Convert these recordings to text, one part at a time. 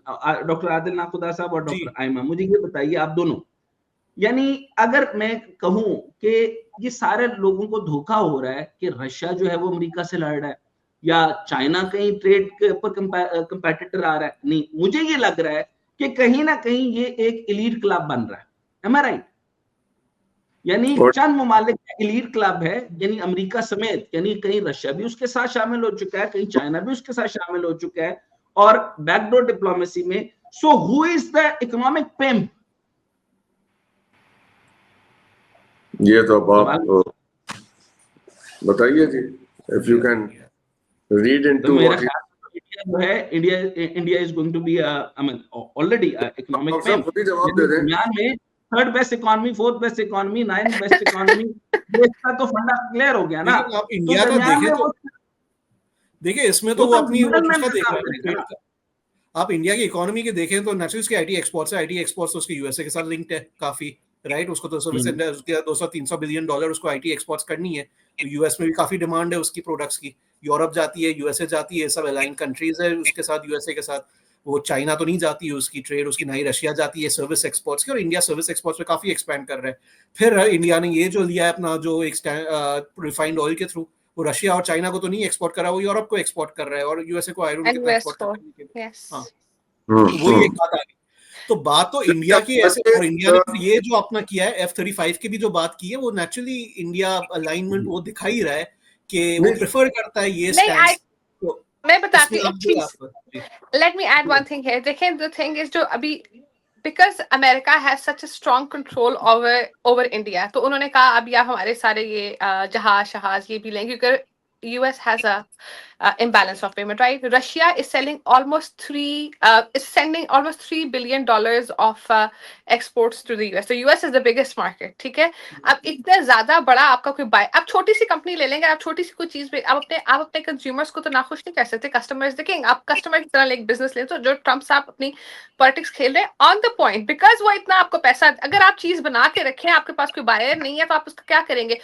Doctor Adil नाकुदा साहब और जी। Doctor Aima, मुझे ये बताइए आप दोनों, यानी अगर मैं कहूं कि ये सारे लोगों को धोखा हो रहा है कि रशिया जो है वो अमेरिका से लड़ रहा है या चाइना कहीं ट्रेड के ऊपर कंपेटिटर आ रहा है, नहीं, मुझे ये लग रहा है कि कहीं ना कहीं ये एक एलीट क्लब बन रहा है। एम आई राइट? यानी चंद ममालिक एलीट क्लब है, यानी अमेरिका समेत, यानी कहीं रशिया भी उसके साथ शामिल हो चुका है, कहीं चाइना भी उसके साथ शामिल हो चुका है, और बैकडोर डिप्लोमेसी में। So who is the economic pimp? ये तो अब आप बताइए जी, if you can read into मेरा ख्याल इंडिया जो है, India is going to be I mean already economic pimp. दुनिया में third best economy, fourth best economy, ninth best economy, इसका तो फंडा क्लियर हो गया ना। आप इंडिया का देखें तो देखिए, इसमें तो वो अपनी उसका देख रहा है। आप इंडिया की इकोनॉमी के देखें तो नेचुरली उसके आईटी एक्सपोर्ट्स है, आईटी एक्सपोर्ट्स तो उसके यूएसए के साथ लिंक्ड है काफी, राइट? उसको तो सर्विस 200-300 बिलियन डॉलर उसको आईटी एक्सपोर्ट्स करनी है, तो यूएस में भी काफी डिमांड है उसकी प्रोडक्ट्स की। यूरोप जाती है, यूएसए जाती है, सब अलाइन कंट्रीज है उसके साथ, यूएसए के साथ। वो चाइना तो नहीं जाती है उसकी ट्रेड, उसकी नहीं रशिया जाती है सर्विस एक्सपोर्ट्स की, और इंडिया सर्विस एक्सपोर्ट्स में काफी एक्सपैंड कर रहा है। फिर इंडिया ने ये जो लिया है अपना जो एक रिफाइंड ऑयल के थ्रू, वो रशिया और चाइना को तो नहीं एक्सपोर्ट कर रहा, वो यूरोप को एक्सपोर्ट कर रहा है, और यूएसए को आयरन के एक्सपोर्ट करने के लिए। हाँ, वही एक बात आ गई। तो बात तो इंडिया की ऐसे, और इंडिया ने ये जो अपना किया है F-35 की भी जो बात की है, वो नेचुरली इंडिया अलाइनमेंट वो दिखा ही रहा है कि वो प्रेफर करता है ये स्टैंड। तो मैं बताती हूँ, let me add one thing here. देखें, द थिंग इज जो अभी because America has such a strong control over India, तो उन्होंने कहा अब या हमारे सारे ये जहाज ये भी लेंगे, क्योंकि US has a imbalance of payment, right? Russia is sending almost $3 billion of exports to the US. So US is the biggest market, ठीक है? अब इतना ज्यादा बड़ा आपका कोई बाय, आप छोटी सी कंपनी ले लेंगे, आप छोटी सी कोई चीज, आप अपने कंज्यूमर्स को तो नाखुश नहीं कर सकते। कस्टमर्स देखेंगे, आप कस्टमर की तरह एक बिजनेस ले, तो जो ट्रम्प साहब अपनी पॉलिटिक्स खेल रहे हैं ऑन द पॉइंट, बिकॉज वो इतना आपको पैसा, अगर आप चीज बना के रखें, आपके पास कोई बायर नहीं है, तो आप उसका क्या करेंगे?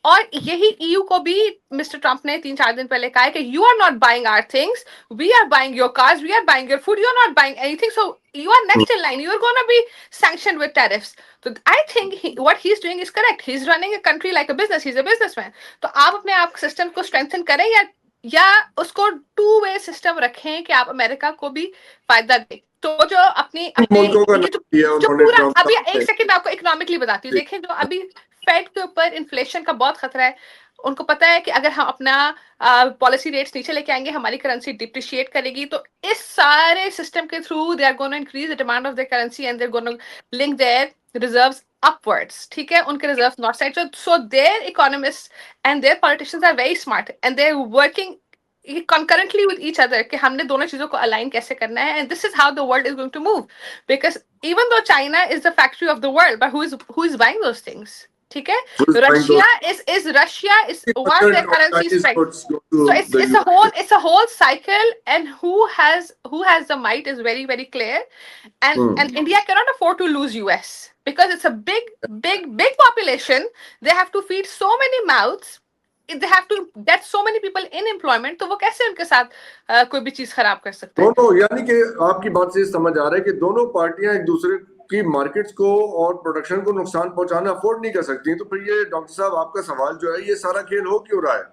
और यही EU को भी मिस्टर ट्रम्प ने 3-4 दिन पहले कहा है कि you are not buying our things, we are buying your cars, we are buying your food, you are not buying anything, so you are next in line, you are gonna be sanctioned with tariffs. तो I think what he is doing is correct, he is running a country like a business, he is a businessman. तो आप अपने आप system को strengthen करें, या उसको two way system रखें कि आप अमेरिका को भी फायदा दें। तो जो अपनी जो पूरा, अभी एक सेकंड मैं आपको इकोनॉमिकली बताती हूँ। देखें, जो अभी फेड के ऊपर इन्फ्लेशन का बहुत खतरा है, उनको पता है कि अगर हम अपना पॉलिसी रेट्स नीचे लेके आएंगे, हमारी करेंसी डिप्रिशिएट करेगी, तो इस सारे सिस्टम के through they are gonna increase the demand of their currency and they are gonna link their reserves upwards, ठीक है? उनके reserve north side, so their economists and their politicians are very smart and they're working concurrently with each other कि हमने दोनों चीजों को align कैसे करना है, and this is how the world is going to move, because even though China is the factory of the world, but who is buying those things? ठीक है? Russia is one of their currency strength. So it's a whole cycle, and who has the might is very, very clear, and India cannot afford to lose US because it's a big population. They have to feed so many mouths. They have to get so many people in employment. तो वो कैसे उनके साथ कोई भी चीज खराब कर सकते हैं? दोनों, यानी कि आपकी बात से समझ आ रहा है कि दोनों पार्टियां एक दूसरे की मार्केट्स को और प्रोडक्शन को नुकसान पहुंचाना अफोर्ड नहीं कर सकती। तो फिर ये डॉक्टर साहब, आपका सवाल जो है, ये सारा खेल हो क्यों रहा है?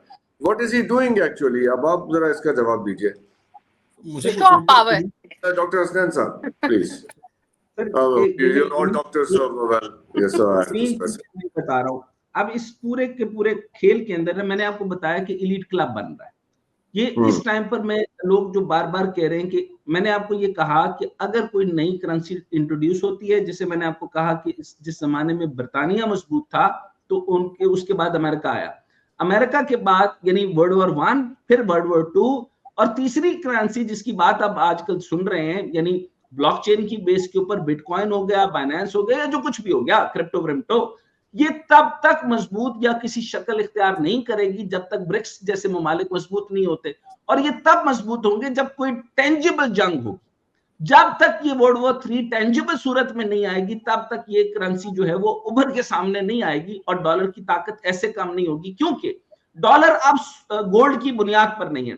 What is he doing actually? अब आप जरा इसका जवाब दीजिए। मुझे पावर डॉक्टर हसनैन साहब please. All doctors well, yes sir, बता रहा हूँ। अब इस पूरे के पूरे खेल के अंदर मैंने आपको बताया कि एलीट क्लब बन रहा है। ये इस टाइम पर मैं लोग जो बार बार कह रहे हैं कि मैंने आपको ये कहा कि अगर कोई नई करेंसी इंट्रोड्यूस होती है, जैसे मैंने आपको कहा कि जिस जमाने में बरतानिया मजबूत था, तो उसके बाद अमेरिका आया, अमेरिका के बाद यानी वर्ल्ड वॉर 1, फिर वर्ल्ड वॉर 2, और तीसरी करेंसी जिसकी बात आप आजकल सुन रहे हैं, यानी ब्लॉकचेन की बेस के ऊपर बिटकॉइन हो गया, बाइनेंस हो गया, या जो कुछ भी हो गया, क्रिप्टो, ये तब तक मजबूत या किसी शक्ल इख्तियार नहीं करेगी जब तक ब्रिक्स जैसे ममालिक मजबूत नहीं होते, और ये तब मजबूत होंगे जब कोई टेंजिबल जंग हो। जब तक ये वर्ल्ड वॉर 3 टेंजिबल सूरत में नहीं आएगी, तब तक ये करेंसी जो है वो उभर के सामने नहीं आएगी, और डॉलर की ताकत ऐसे कम नहीं होगी, क्योंकि डॉलर अब गोल्ड की बुनियाद पर नहीं है।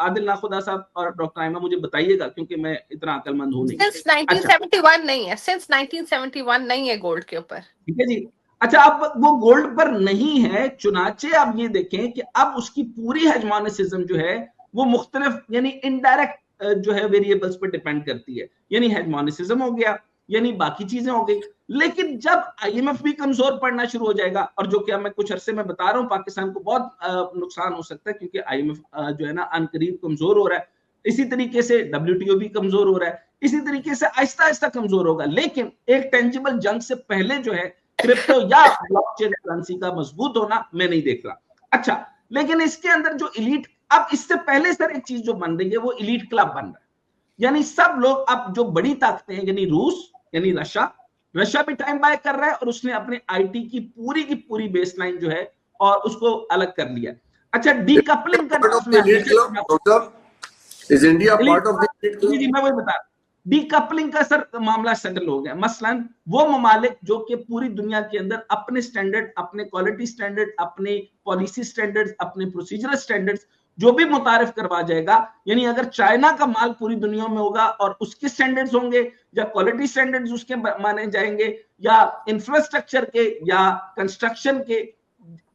आदिल नाखुदा साहब और डॉक्टर आयमा मुझे बताइएगा, क्योंकि मैं इतना अकलमंद हूं नहीं। सिंस 1971 नहीं है, सिंस 1971 नहीं है गोल्ड के ऊपर। ठीक है जी। अच्छा, अब वो गोल्ड पर नहीं है, चुनाचे आप ये देखें कि अब उसकी पूरी हेजमोनिसिज्म जो है वो मुख्तलिफ यानी इनडायरेक्ट जो है वेरिएबल्स पर डिपेंड करती है। यानी हेजमोनिसिज्म हो गया, यानी बाकी चीजें हो गई। लेकिन जब आईएमएफ भी कमजोर पड़ना शुरू हो जाएगा, और जो कि मैं कुछ अरसे में बता रहा हूं पाकिस्तान को बहुत नुकसान हो सकता है, क्योंकि आईएमएफ जो है ना अनकरीब कमजोर हो रहा है। इसी तरीके से डब्ल्यूटीओ भी कमजोर हो रहा है, इसी तरीके से आहिस्ता आहिस्ता कमजोर होगा। लेकिन एक टेंजिबल जंग से पहले जो है क्रिप्टो या ब्लॉकचेन करेंसी का मजबूत होना मैं नहीं देख रहा। अच्छा, लेकिन इसके अंदर जो इलीट, अब इससे पहले सर एक चीज जो बन रही है वो इलीट क्लब बन रहा है। यानी सब लोग अब जो बड़ी ताकतें हैं, यानी रूस, यानी रशिया भी टाइम बाय कर रहा है, और उसने अपने आईटी की पूरी बेसलाइन जो है और उसको अलग कर लिया। अच्छा, डीकपलिंग का Is India part of the elite club? जी, मैं वही बता रहा हूं। डीकपलिंग का सर मामला सेटल हो गया। मसलन वो ममालिक जो कि पूरी दुनिया के अंदर अपने स्टैंडर्ड, अपने क्वालिटी स्टैंडर्ड, अपने पॉलिसी स्टैंडर्ड्स, अपने प्रोसीजरल स्टैंडर्ड्स जो भी मुतारिफ करवा जाएगा, यानी अगर चाइना का माल पूरी दुनिया में होगा और उसके स्टैंडर्ड्स होंगे, या क्वालिटी स्टैंडर्ड्स उसके माने जाएंगे, या इंफ्रास्ट्रक्चर के, या कंस्ट्रक्शन के,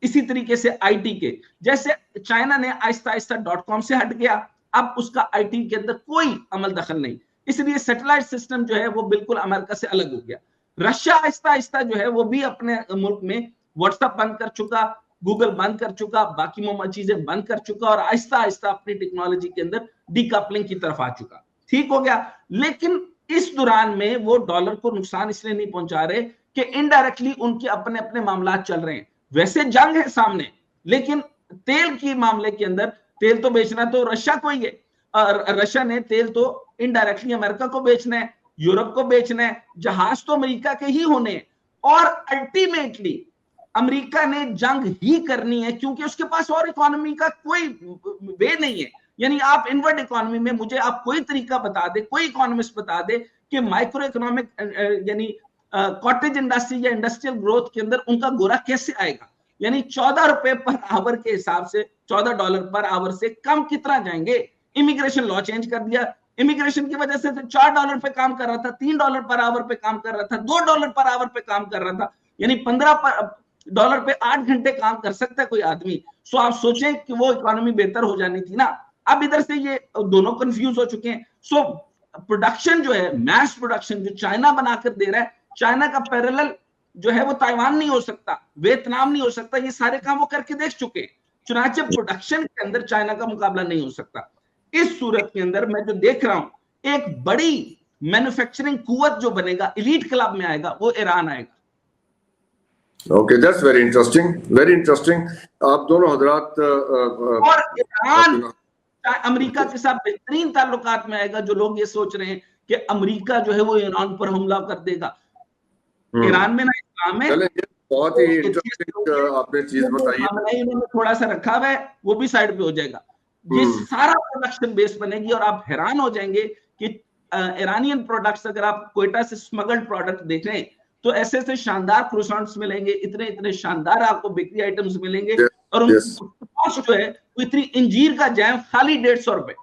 इसी तरीके से आईटी के। जैसे चाइना ने आहिस्ता आहिस्ता .com से हट गया, अब उसका आईटी के अंदर कोई अमल दखल नहीं, इसलिए सैटेलाइट सिस्टम जो है वो बिल्कुल अमेरिका से अलग हो गया। रशिया आहिस्ता आहिस्ता जो है वो भी अपने मुल्क में व्हाट्सएप बंद कर चुका, गूगल बंद कर चुका, बाकी चीजें बंद कर चुका, और आहिस्ता आहिस्ता अपनी टेक्नोलॉजी के अंदर डीकपलिंग की तरफ आ चुका। ठीक हो गया। लेकिन इस दौरान में वो डॉलर को नुकसान इसलिए नहीं पहुंचा रहे कि इनडायरेक्टली उनके अपने अपने मामला चल रहे हैं। वैसे जंग है सामने, लेकिन तेल के मामले के अंदर तेल तो बेचना तो रशिया को ही है, और रशिया ने तेल तो इनडायरेक्टली अमेरिका को बेचना है, यूरोप को बेचना है, जहाज तो अमेरिका के ही होने हैं, और अल्टीमेटली अमेरिका ने जंग ही करनी है, क्योंकि उसके पास और इकोनॉमी का कोई वे नहीं है। यानी आप इनवर्ड इकोनॉमी में मुझे आप कोई तरीका बता दे, कोई इकोनॉमिस्ट बता दे कि माइक्रो इकोनॉमिक यानी कॉटेज इंडस्ट्री या इंडस्ट्रियल ग्रोथ के अंदर उनका गोरा कैसे आएगा। यानी 14 रुपए पर आवर के हिसाब से, $14 पर आवर से कम कितना जाएंगे। इमिग्रेशन लॉ चेंज कर दिया, इमिग्रेशन की वजह से तो $4 पे काम कर रहा था, $3 पर आवर पे काम कर रहा था, $2 पर आवर पे काम कर रहा था, यानी $15 पे 8 घंटे काम कर सकता है कोई आदमी। सो आप सोचें कि वो इकोनॉमी बेहतर हो जानी थी ना। अब इधर से ये दोनों कंफ्यूज हो चुके हैं। सो प्रोडक्शन जो है, मैस प्रोडक्शन जो चाइना बनाकर दे रहा है, चाइना का पैरेलल जो है वो ताइवान नहीं हो सकता, वियतनाम नहीं हो सकता, ये सारे काम वो करके देख चुके हैं। चुनाचे प्रोडक्शन के अंदर चाइना का मुकाबला नहीं हो सकता। इस सूरत के अंदर मैं जो देख रहा हूं, एक बड़ी मैन्युफैक्चरिंग कुवत जो बनेगा, एलीट क्लब में आएगा, वो ईरान आएगा। Okay, that's very interesting. Very interesting. आप दोनों हजरात और ईरान अमेरिका के साथ बेहतरीन ताल्लुकात में आएगा। जो लोग ये सोच रहे हैं कि अमेरिका जो है वो ईरान पर हमला कर देगा, ईरान में ना इस्लाम है। बहुत ही इंटरेस्टिंग आपने चीज बताई, उन्होंने थोड़ा सा रखा हुआ है, वो भी साइड पे हो जाएगा। ये सारा प्रोडक्शन बेस बनेगी, और आप हैरान हो जाएंगे कि ईरानियन प्रोडक्ट्स, अगर आप कोयटा से स्मगल्ड प्रोडक्ट देखें तो ऐसे ऐसे शानदार क्रोसेंट्स मिलेंगे, इतने इतने शानदार आपको बेकरी आइटम्स मिलेंगे, और उनकी कॉस्ट जो है वो इतनी, इंजीर का जैम खाली $150,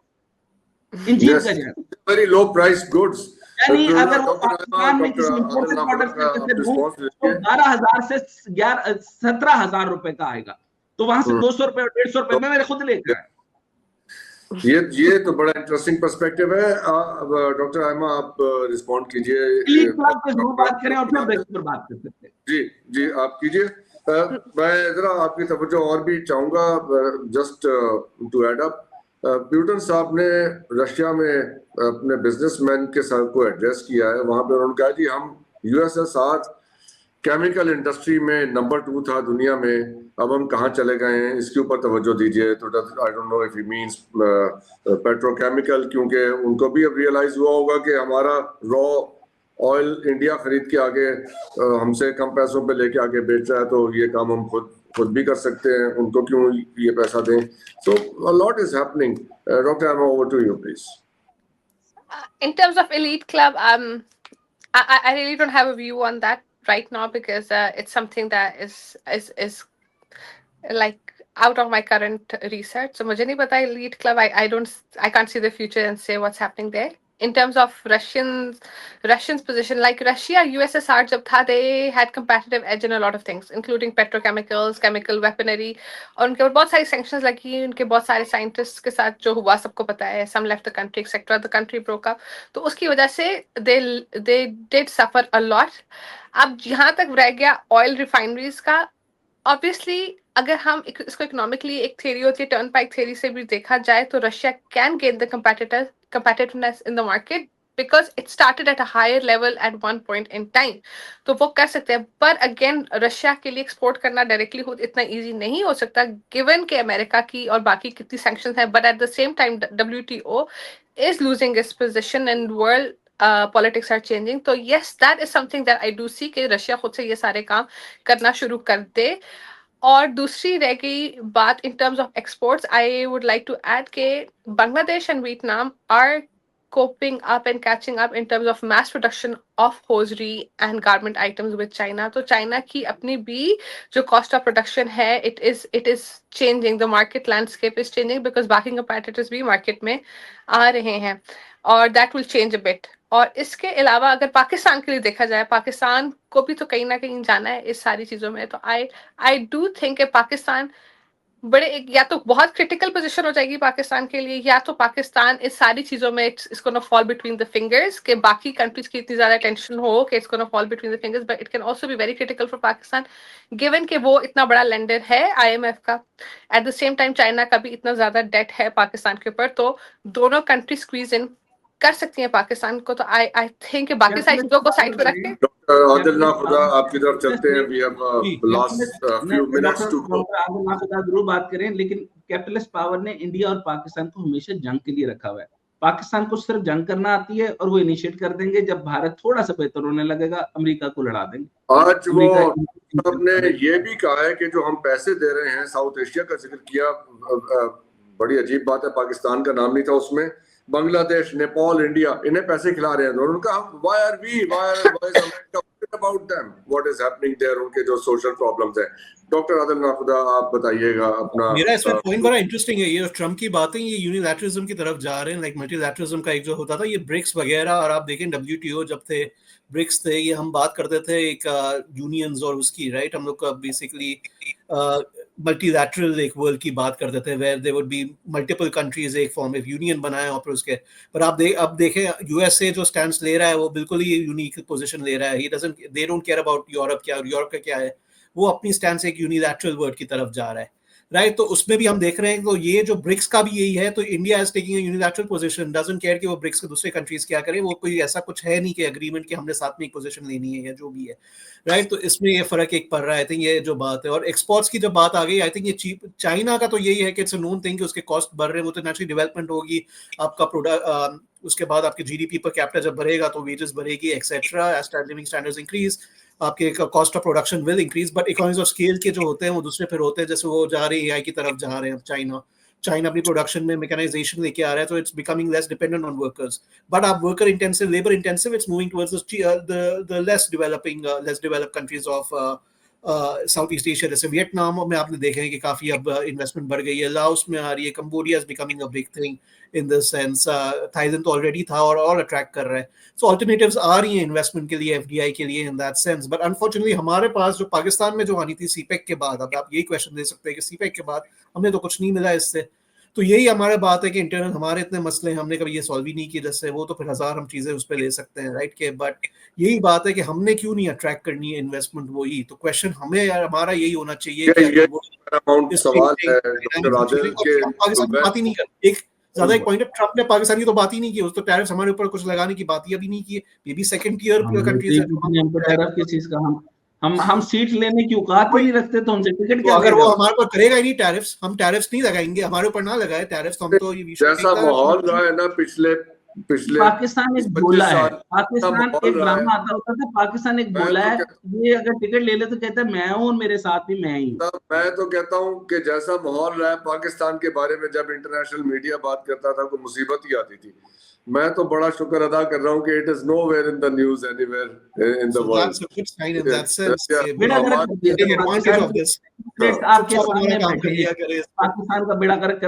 इंजीर का jam, very low price goods. यानी अगर वो पाकिस्तान में किसी इंपोर्टेड प्रोडक्ट के दूं तो 12,000 से 17,000 रुपए का आएगा, तो वहां से 200 रुपए और 150 रुपए में मेरे खुद लेकर आया। ये तो बड़ा इंटरेस्टिंग पर्सपेक्टिव है। डॉक्टर आयमा, आप रिस्पॉन्ड कीजिए। बात करें और फिर ब्रेक पर बात कर सकते हैं। जी जी, आप कीजिए। मैं जरा आपकी तवज्जो और भी चाहूंगा, just to add up. Putin साहब ने रशिया में अपने बिजनेसमैन के साथ को एड्रेस किया है, वहां पे उन्होंने कहा जी हम यूएसएसआर केमिकल इंडस्ट्री में नंबर 2 था दुनिया में, अब हम कहाँ चले गए हैं, इसके ऊपर तवज्जो दीजिए। तो I don't know if he means petrochemical, क्योंकि उनको भी अब रियलाइज हुआ होगा कि हमारा रॉ ऑयल इंडिया खरीद के आगे हमसे कम पैसों पे लेके आगे बेच रहा है, तो ये काम हम खुद भी कर सकते हैं, उनको क्यों ये पैसा दें। So a lot is happening. Doctor I am over to you please. In terms of elite club, I really don't have a view on that right now, because it's something that is like out of my current research, so मुझे नहीं पता elite club. I can't see the future and say what's happening there. In terms of Russians position, like Russia, USSR जब था, they had competitive edge in a lot of things, including petrochemicals, chemical weaponry, और उनके ऊपर बहुत सारी sanctions लगी, उनके बहुत सारे scientists के साथ जो हुआ सबको पता है, some left the country, etc. The country broke up, तो उसकी वजह से they did suffer a lot. अब यहाँ तक रह गया oil refineries का, obviously अगर हम इसको इकोनॉमिकली एक थ्योरी होती है टर्न पाइक थ्योरी से भी देखा जाए तो Russia can gain the competitiveness in the market because it started at a higher level at one point in time, तो वो कर सकते हैं. पर अगेन रशिया के लिए एक्सपोर्ट करना डायरेक्टली इतना इजी नहीं हो सकता गिवन के अमेरिका की और बाकी कितनी सैंक्शंस हैं. But at the same time WTO is losing its position and world politics are changing. तो yes, that is something that I do see कि रशिया खुद से ये सारे काम करना शुरू कर दे. और दूसरी रह गई बात in terms of exports, I would like to add के Bangladesh and Vietnam are coping up and catching up in terms of mass production of hosiery and garment items with China. तो China की अपनी भी जो cost of production है, it is changing, the market landscape is changing because बाकी competitors भी market में आ रहे हैं और that will change a bit. और इसके अलावा अगर पाकिस्तान के लिए देखा जाए, पाकिस्तान को भी तो कहीं ना कहीं जाना है इस सारी चीजों में, तो आई डू थिंक पाकिस्तान बड़े या तो बहुत क्रिटिकल पोजीशन हो जाएगी पाकिस्तान के लिए, या तो पाकिस्तान इस सारी चीजों में it's gonna fall between the fingers के बाकी कंट्रीज की इतनी ज्यादा टेंशन हो कि it's gonna fall between the fingers. But it can also be very critical for Pakistan given कि वो इतना बड़ा लेंडर है IMF का. At the same time China का भी इतना ज्यादा डेट है पाकिस्तान के ऊपर, तो दोनों कंट्री स्क्वीज इन कर सकती हैं पाकिस्तान को. तो आई थिंक बाकी सारी चीजों को साइड पे रख के डॉक्टर आदिल नाखुदा आपकी तरफ चलते हैं. We have last few minutes to go. Adil Nakhuda जरूर बात करें, लेकिन कैपिटलिस्ट पावर ने इंडिया और पाकिस्तान को हमेशा जंग के लिए रखा हुआ है. पाकिस्तान को सिर्फ जंग करना आती है और वो इनिशिएट कर देंगे. जब भारत थोड़ा सा बेहतर होने लगेगा अमेरिका को लड़ा देंगे. आज वो सबने ये भी कहा है कि जो हम पैसे दे रहे हैं, साउथ एशिया का जिक्र किया, बड़ी अजीब बात है, पाकिस्तान का नाम नहीं था उसमें. बांग्लादेश, नेपाल, इंडिया, इन्हें पैसे खिला रहे हैं. उनका about them, what is happening there, उनके जो सोशल प्रॉब्लम्स हैं. डॉक्टर आदिल नाखुदा आप बताइएगा अपना. मेरा इसमें पॉइंट बड़ा इंटरेस्टिंग है. ये ट्रम्प की बातें ये यूनिलैटरलिज्म की तरफ जा रहे हैं, लाइक मल्टीलैटरलिज्म का एक जो होता था ये ब्रिक्स वगैरह, और आप देखें WTO जब थे, ब्रिक्स थे, ये हम बात करते थे एक यूनियंस और उसकी, राइट, हम लोग का बेसिकली मल्टीलैटरल एक वर्ल्ड की बात करते थे where there would be multiple countries एक फॉर्म ऑफ यूनियन बनाए और फिर उसके. पर अब देखें यूएसए जो स्टैंड्स ले रहा है वो बिल्कुल ही यूनिक पोजीशन ले रहा है. They don't care about Europe का क्या है, वो अपनी स्टैंड से एक यूनिलैटरल वर्ल्ड की तरफ जा रहा है, राइट. तो उसमें भी हम देख रहे हैं तो ये जो ब्रिक्स का भी यही है. तो India is taking a unilateral position, doesn't care कि वो ब्रिक्स के दूसरे कंट्रीज क्या करें. वो कोई ऐसा कुछ है नहीं कि एग्रीमेंट कि हमने साथ में एक पोजीशन लेनी है या जो भी है, राइट. तो इसमें ये फर्क एक पड़ रहा है. आई थिंक ये जो बात है. और एक्सपोर्ट्स की जब बात आ गई, आई थिंक ये चीप चाइना का तो यही है कि इट्स अ नोन थिंग कि उसके कॉस्ट बढ़ रहे हैं. वो तो नेचुरली डेवलपमेंट होगी, आपका प्रोडक्ट उसके बाद आपके GDP पर कैपिटा जब बढ़ेगा तो वेजेस बढ़ेगी etcetera, as living standards increase, आपके cost of production will increase. But economies of scale के जो होते हैं वो दूसरे फिर होते हैं, जैसे वो जा रहे हैं AI की तरफ जा रहे हैं. चाइना अपनी प्रोडक्शन में मैकेनाइजेशन लेके आ रहा है, तो it's becoming less dependent on workers. But आप worker intensive, labour intensive, it's moving towards the less developed countries of South East Asia. जैसे वियतनाम में आपने देखा है कि काफी अब इन्वेस्टमेंट बढ़ गई है, लाओस में आ रही है, Cambodia is becoming a big thing in this sense, Thailand तो ऑलरेडी था और अट्रैक्ट कर रहा है. सो अल्टरनेटिव्स आ रही हैं इन्वेस्टमेंट के लिए, FDI के लिए in that sense. But unfortunately हमारे पास जो पाकिस्तान में जो आनी थी CPEC के बाद, अब आप यही क्वेश्चन दे सकते हैं कि CPEC के बाद हमें तो कुछ नहीं मिला इससे. तो यही हमारे बात है कि इंटरनल हमारे इतने मसले हमने कभी ये सॉल्व ही नहीं किए. जैसे वो तो फिर हजार हम चीजें उस पर ले सकते हैं, राइट के. बट यही बात है कि हमने क्यों नहीं अट्रैक्ट करनी है इन्वेस्टमेंट. वही तो क्वेश्चन हमें यार हमारा यही होना चाहिए कि सवाल है डॉक्टर आदिल के पाकिस्तान की बात ही नहीं कर. एक ज्यादा एक पॉइंट है, ट्रम्प ने पाकिस्तान की तो बात ही नहीं की. उस तो टैरिफ्स हमारे ऊपर कुछ लगाने की बात ही अभी नहीं की है. ये भी सेकंड टियर कंट्रीज है. टैरिफ की चीज का हम सीट लेने की औकात ही नहीं रखते, तो हमसे टिकट क्या. अगर वो हमारे पर करेगा ही नहीं टैरिफ्स, हम टैरिफ्स नहीं लगाएंगे, हमारे ऊपर ना लगाए टैरिफ्स, तो हम तो ये जैसा माहौल रहा है ना पिछले पिछले पाकिस्तान एक बोला है, 25 पाकिस्तान एक ड्रामा आता होता था, पाकिस्तान एक बोला है, ये अगर टिकट ले ले तो कहता है मैं हूँ और मेरे साथ भी मैं ही हूँ। मैं तो कहता हूँ कि जैसा माहौल रहा है पाकिस्तान के बारे में, जब इंटरनेशनल मीडिया बात करता था तो मुसीबत ही आती थी। मैं तो बड़ा शुक्र अदा कर रहा हूँ कि it is nowhere in the news anywhere in the world. That's a good sign in that sense. बेड़ा गर्क Taking advantage of this. आपके सामने काम कर लिया करे। पाकिस्तान का बेड़ा गर्क